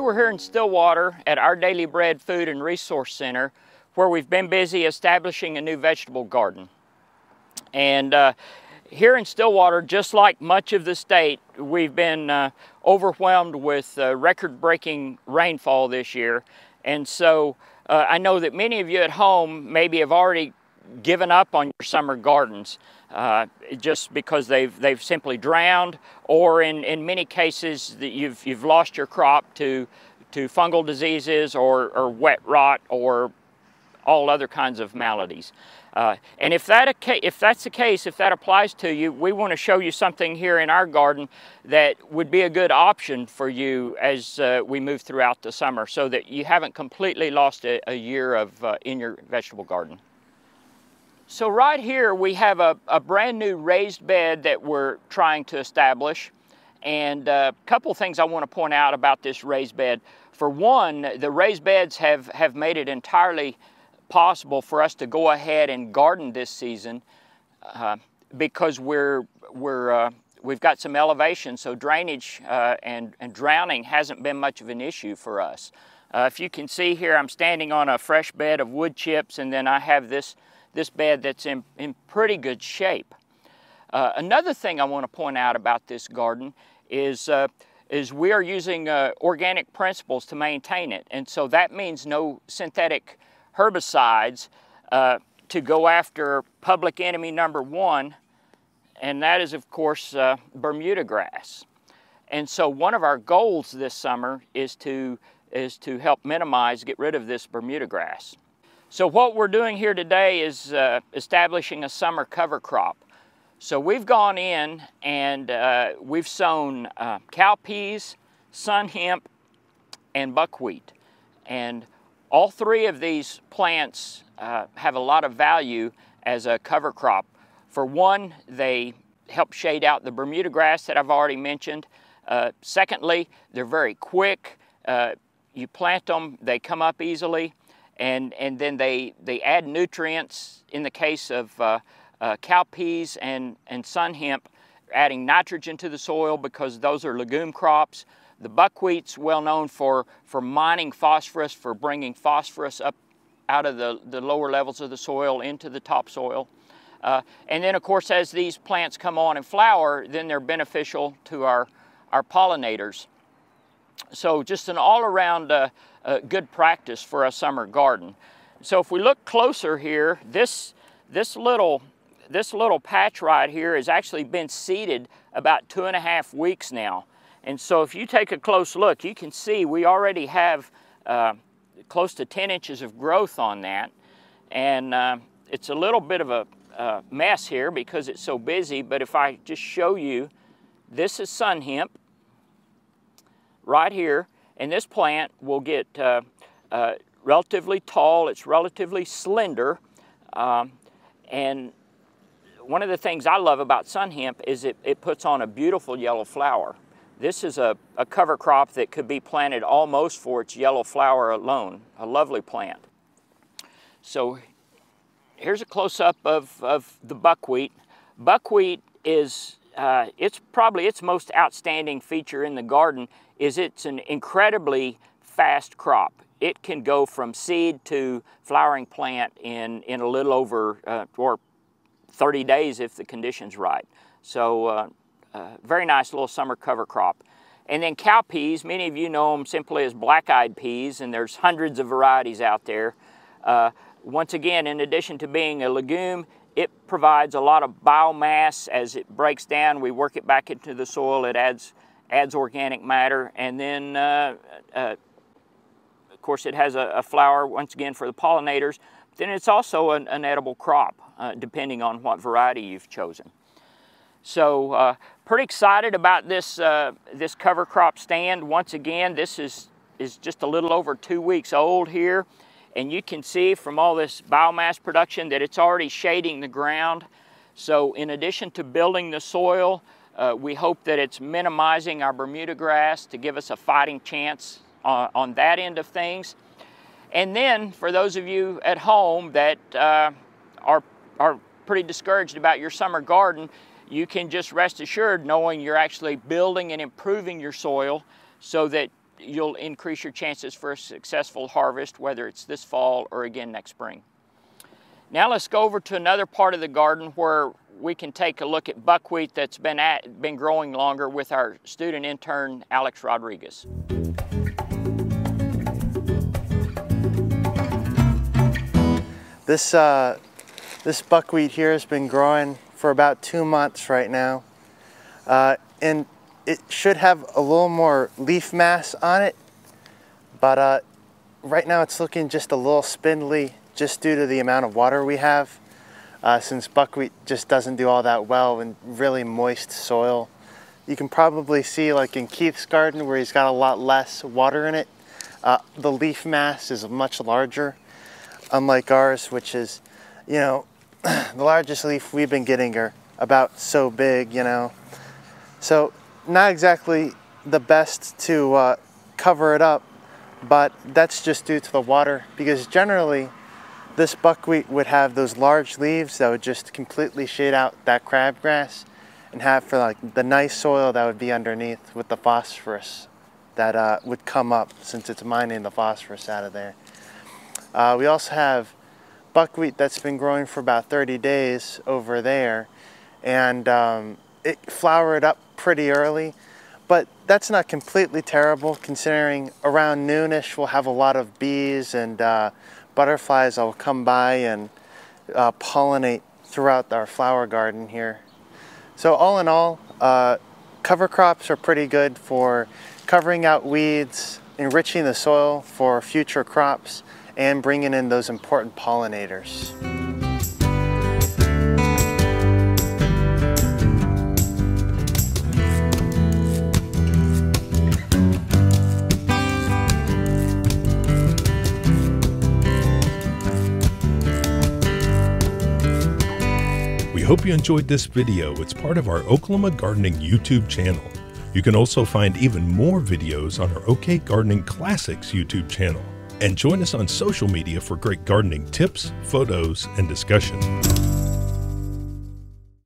Today we're here in Stillwater at our Daily Bread Food and Resource Center, where we've been busy establishing a new vegetable garden. And here in Stillwater, just like much of the state, we've been overwhelmed with record-breaking rainfall this year. And so I know that many of you at home maybe have already given up on your summer gardens just because they've simply drowned, or in many cases that you've lost your crop to fungal diseases or wet rot or all other kinds of maladies. And if that's the case, if that applies to you, we want to show you something here in our garden that would be a good option for you as we move throughout the summer, so that you haven't completely lost a year of in your vegetable garden. So right here we have a brand new raised bed that we're trying to establish. And a couple things I want to point out about this raised bed. For one, the raised beds have made it entirely possible for us to go ahead and garden this season because we've got some elevation, so drainage and drowning hasn't been much of an issue for us. If you can see here, I'm standing on a fresh bed of wood chips, and then I have this bed that's in pretty good shape. Another thing I want to point out about this garden is we are using organic principles to maintain it, and so that means no synthetic herbicides to go after public enemy number one, and that is, of course, Bermuda grass. And so one of our goals this summer is to help get rid of this Bermuda grass. So what we're doing here today is establishing a summer cover crop. So we've gone in and we've sown cowpeas, sun hemp, and buckwheat. And all three of these plants have a lot of value as a cover crop. For one, they help shade out the Bermuda grass that I've already mentioned. Secondly, they're very quick. You plant them, they come up easily. And then they add nutrients. In the case of cowpeas and sun hemp, adding nitrogen to the soil because those are legume crops. The buckwheat's well known for mining phosphorus, for bringing phosphorus up out of the lower levels of the soil into the topsoil. And then, of course, as these plants come on and flower, then they're beneficial to our pollinators. So just an all-around good practice for a summer garden. So if we look closer here, this little patch right here has actually been seeded about 2.5 weeks now. And so if you take a close look, you can see we already have close to 10 inches of growth on that. And it's a little bit of a mess here because it's so busy, but if I just show you, this is sun hemp right here, and this plant will get relatively tall. It's relatively slender, and one of the things I love about sun hemp is it puts on a beautiful yellow flower. This is a cover crop that could be planted almost for its yellow flower alone. A lovely plant. So here's a close-up of the buckwheat. Buckwheat is it's probably its most outstanding feature in the garden is it's an incredibly fast crop. It can go from seed to flowering plant in a little over or 30 days if the condition's right. So very nice little summer cover crop. And then cowpeas, many of you know them simply as black-eyed peas, and there's hundreds of varieties out there. Once again, in addition to being a legume, it provides a lot of biomass. As it breaks down, we work it back into the soil. It adds organic matter, and then of course it has a flower once again for the pollinators. Then it's also an edible crop, depending on what variety you've chosen. So pretty excited about this this cover crop stand. Once again, this is just a little over 2 weeks old here. And you can see from all this biomass production that it's already shading the ground. So in addition to building the soil, we hope that it's minimizing our Bermuda grass to give us a fighting chance on that end of things. And then for those of you at home that are pretty discouraged about your summer garden, you can just rest assured knowing you're actually building and improving your soil so that you'll increase your chances for a successful harvest, whether it's this fall or again next spring. Now let's go over to another part of the garden where we can take a look at buckwheat that's been growing longer with our student intern, Alex Rodriguez. This buckwheat here has been growing for about 2 months right now. And it should have a little more leaf mass on it, but right now it's looking just a little spindly just due to the amount of water we have, since buckwheat just doesn't do all that well in really moist soil. You can probably see, like in Keith's garden where he's got a lot less water in it, the leaf mass is much larger, unlike ours, which is, you know, the largest leaf we've been getting are about so big, you know. So not exactly the best to cover it up, but that's just due to the water, because generally this buckwheat would have those large leaves that would just completely shade out that crabgrass and have for like the nice soil that would be underneath with the phosphorus that would come up since it's mining the phosphorus out of there. We also have buckwheat that's been growing for about 30 days over there, and it flowered up pretty early, but that's not completely terrible considering around noonish we'll have a lot of bees and butterflies that will come by and pollinate throughout our flower garden here. So all in all, cover crops are pretty good for covering out weeds, enriching the soil for future crops, and bringing in those important pollinators. We hope you enjoyed this video. It's part of our Oklahoma Gardening YouTube channel. You can also find even more videos on our OK Gardening Classics YouTube channel. And join us on social media for great gardening tips, photos, and discussion.